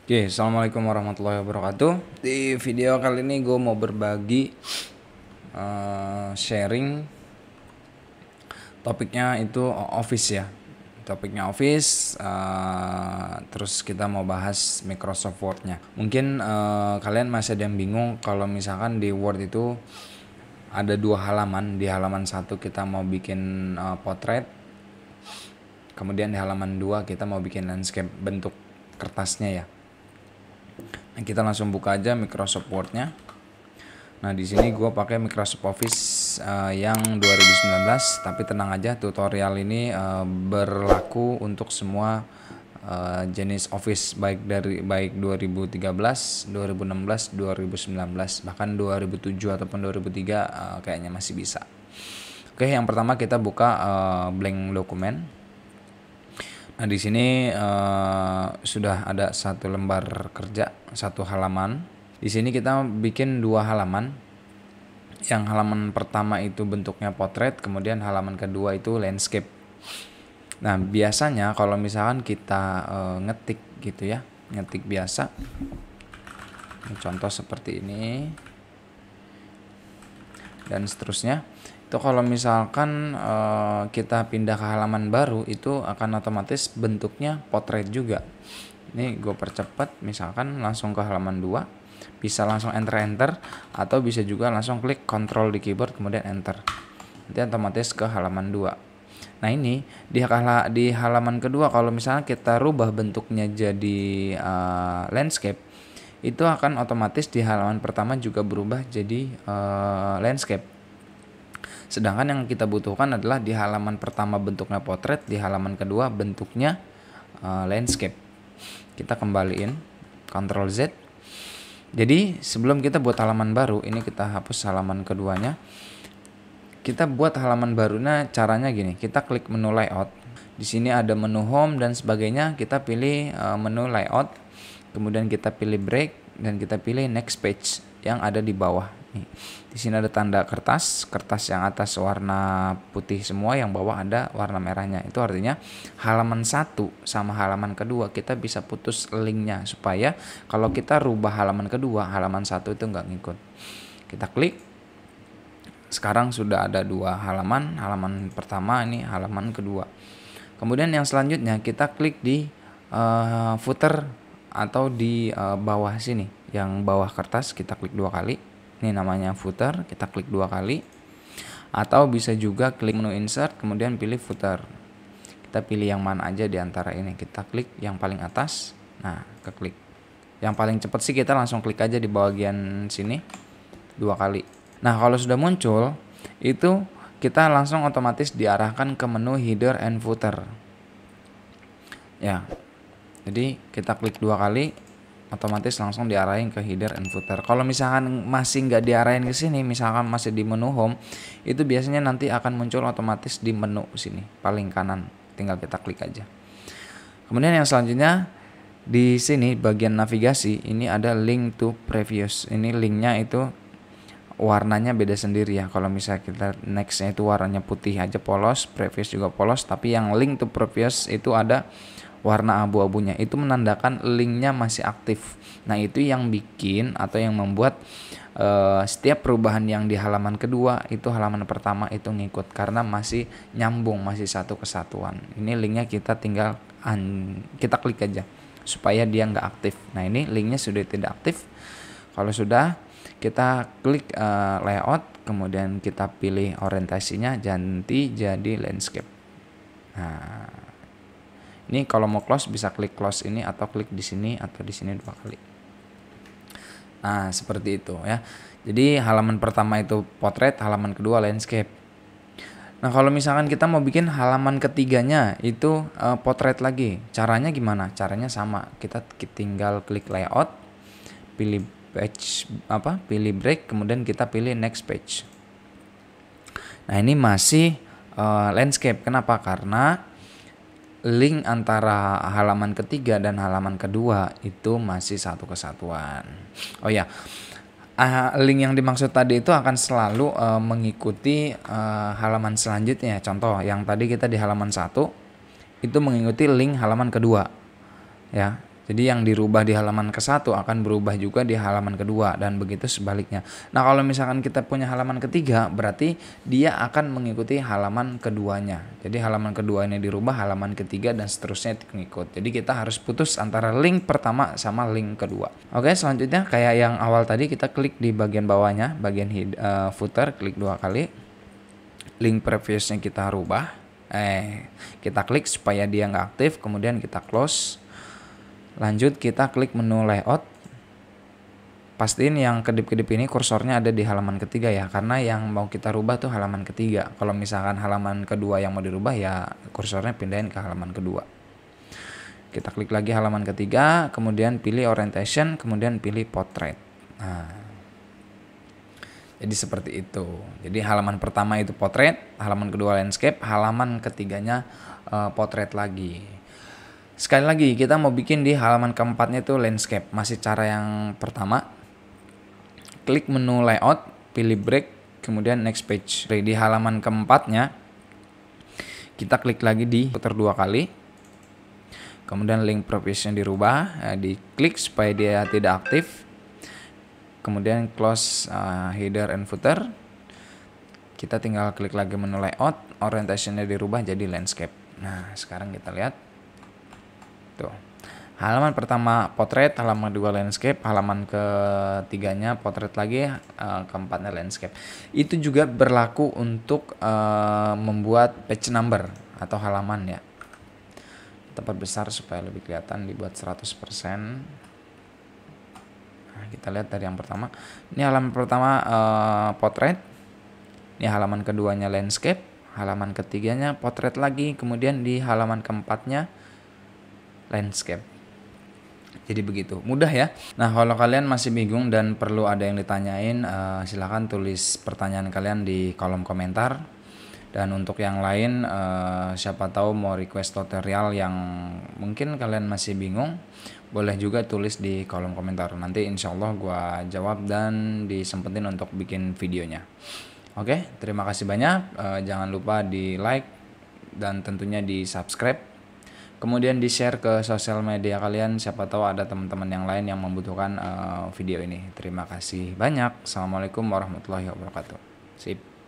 Oke, assalamualaikum warahmatullahi wabarakatuh. Di video kali ini gue mau berbagi sharing. Topiknya itu Office ya. Topiknya Office. Terus kita mau bahas Microsoft Word-nya. Mungkin kalian masih ada yang bingung kalau misalkan di Word itu ada 2 halaman. Di halaman 1 kita mau bikin potret. Kemudian di halaman 2 kita mau bikin landscape bentuk kertasnya ya. Nah, kita langsung buka aja Microsoft Word-nya. Nah, di sini gue pakai Microsoft Office yang 2019, tapi tenang aja, tutorial ini berlaku untuk semua jenis Office baik 2013, 2016, 2019, bahkan 2007 ataupun 2003 kayaknya masih bisa. Oke, yang pertama kita buka blank dokumen. Nah, di sini sudah ada 1 lembar kerja, 1 halaman. Di sini kita bikin 2 halaman. Yang halaman pertama itu bentuknya potret, kemudian halaman kedua itu landscape. Nah, biasanya kalau misalkan kita ngetik gitu ya, ngetik biasa. Contoh seperti ini. Dan seterusnya. Itu kalau misalkan kita pindah ke halaman baru, itu akan otomatis bentuknya potret juga. Ini gue percepat, misalkan langsung ke halaman 2, bisa langsung enter atau bisa juga langsung klik Ctrl di keyboard kemudian enter. Nanti otomatis ke halaman 2. Nah, ini di halaman kedua kalau misalnya kita rubah bentuknya jadi landscape, itu akan otomatis di halaman pertama juga berubah jadi landscape. Sedangkan yang kita butuhkan adalah di halaman pertama bentuknya potret, di halaman kedua bentuknya landscape. Kita kembaliin, Ctrl Z. Jadi sebelum kita buat halaman baru, ini kita hapus halaman keduanya. Kita buat halaman barunya caranya gini, kita klik menu layout. Di sini ada menu home dan sebagainya, kita pilih menu layout. Kemudian kita pilih break dan kita pilih next page yang ada di bawah. Nih, di sini ada tanda kertas yang atas warna putih semua, yang bawah ada warna merahnya. Itu artinya halaman 1 sama halaman kedua kita bisa putus linknya, supaya kalau kita rubah halaman kedua, halaman 1 itu nggak ngikut. Kita klik. Sekarang sudah ada 2 halaman, halaman pertama, ini halaman kedua. Kemudian yang selanjutnya kita klik di footer atau di bawah sini, yang bawah kertas kita klik 2 kali. Ini namanya footer, kita klik 2 kali. Atau bisa juga klik menu insert kemudian pilih footer. Kita pilih yang mana aja di antara ini. Kita klik yang paling atas. Nah, keklik. Yang paling cepat sih kita langsung klik aja di bagian sini 2 kali. Nah, kalau sudah muncul, itu kita langsung otomatis diarahkan ke menu header and footer. Ya. Jadi kita klik 2 kali, otomatis langsung diarahin ke header and footer. Kalau misalkan masih nggak diarahin ke sini, misalkan masih di menu home, itu biasanya nanti akan muncul otomatis di menu sini paling kanan. Tinggal kita klik aja. Kemudian yang selanjutnya di sini bagian navigasi ini ada link to previous. Ini linknya itu warnanya beda sendiri ya. Kalau misalnya kita nextnya itu warnanya putih aja polos, previous juga polos, tapi yang link to previous itu ada warna abu-abunya, itu menandakan linknya masih aktif. Nah, itu yang bikin atau yang membuat setiap perubahan yang di halaman kedua itu halaman pertama itu ngikut, karena masih nyambung, masih satu kesatuan. Ini linknya kita tinggal kita klik aja supaya dia nggak aktif. Nah, ini linknya sudah tidak aktif. Kalau sudah, kita klik layout, kemudian kita pilih orientasinya ganti jadi landscape. Nah, ini kalau mau close bisa klik close ini, atau klik di sini atau di sini 2 kali. Nah, seperti itu ya. Jadi halaman pertama itu potret, halaman kedua landscape. Nah, kalau misalkan kita mau bikin halaman ketiganya itu potret lagi. Caranya gimana? Caranya sama. Kita tinggal klik layout, pilih page pilih break, kemudian kita pilih next page. Nah, ini masih landscape. Kenapa? Karena link antara halaman ketiga dan halaman kedua itu masih satu kesatuan. Oh ya, link yang dimaksud tadi itu akan selalu mengikuti halaman selanjutnya. Contoh yang tadi kita di halaman 1 itu mengikuti link halaman kedua. Ya, Jadi yang dirubah di halaman ke-1 akan berubah juga di halaman kedua dan begitu sebaliknya. Nah, kalau misalkan kita punya halaman ketiga, berarti dia akan mengikuti halaman keduanya. Jadi halaman kedua ini dirubah, halaman ketiga dan seterusnya mengikut. Jadi kita harus putus antara link pertama sama link kedua. Oke, selanjutnya kayak yang awal tadi, kita klik di bagian bawahnya, bagian footer, klik 2 kali. Link previousnya kita rubah. Kita klik supaya dia nggak aktif, kemudian kita close. Lanjut kita klik menu layout. Pastiin yang kedip-kedip ini kursornya ada di halaman ketiga ya, karena yang mau kita rubah tuh halaman ketiga. Kalau misalkan halaman kedua yang mau dirubah ya kursornya pindahin ke halaman kedua. Kita klik lagi halaman ketiga, kemudian pilih orientation, kemudian pilih portrait. Nah, jadi seperti itu. Jadi halaman pertama itu portrait, halaman kedua landscape, halaman ketiganya portrait lagi. Sekali lagi kita mau bikin di halaman keempatnya itu landscape. Masih cara yang pertama. Klik menu layout, pilih break, kemudian next page. Di halaman keempatnya kita klik lagi di putar 2 kali. Kemudian link previousnya dirubah, diklik supaya dia tidak aktif. Kemudian close header and footer. Kita tinggal klik lagi menu layout, orientationnya dirubah jadi landscape. Nah, sekarang kita lihat. Tuh. Halaman pertama portrait, halaman kedua landscape, halaman ketiganya portrait lagi, keempatnya landscape. Itu juga berlaku untuk membuat page number atau halaman ya. Kita perbesar supaya lebih kelihatan, dibuat 100%. Nah, kita lihat dari yang pertama. Ini halaman pertama portrait. Ini halaman keduanya landscape, halaman ketiganya portrait lagi, kemudian di halaman keempatnya landscape. Jadi begitu, mudah ya. Nah, kalau kalian masih bingung dan perlu ada yang ditanyain, silahkan tulis pertanyaan kalian di kolom komentar. Dan untuk yang lain, siapa tahu mau request tutorial yang mungkin kalian masih bingung, boleh juga tulis di kolom komentar. Nanti insya Allah gue jawab dan disempetin untuk bikin videonya. Oke, terima kasih banyak. Jangan lupa di like dan tentunya di subscribe. Kemudian di-share ke sosial media kalian, siapa tahu ada teman-teman yang lain yang membutuhkan video ini. Terima kasih banyak. Assalamualaikum warahmatullahi wabarakatuh. Sip.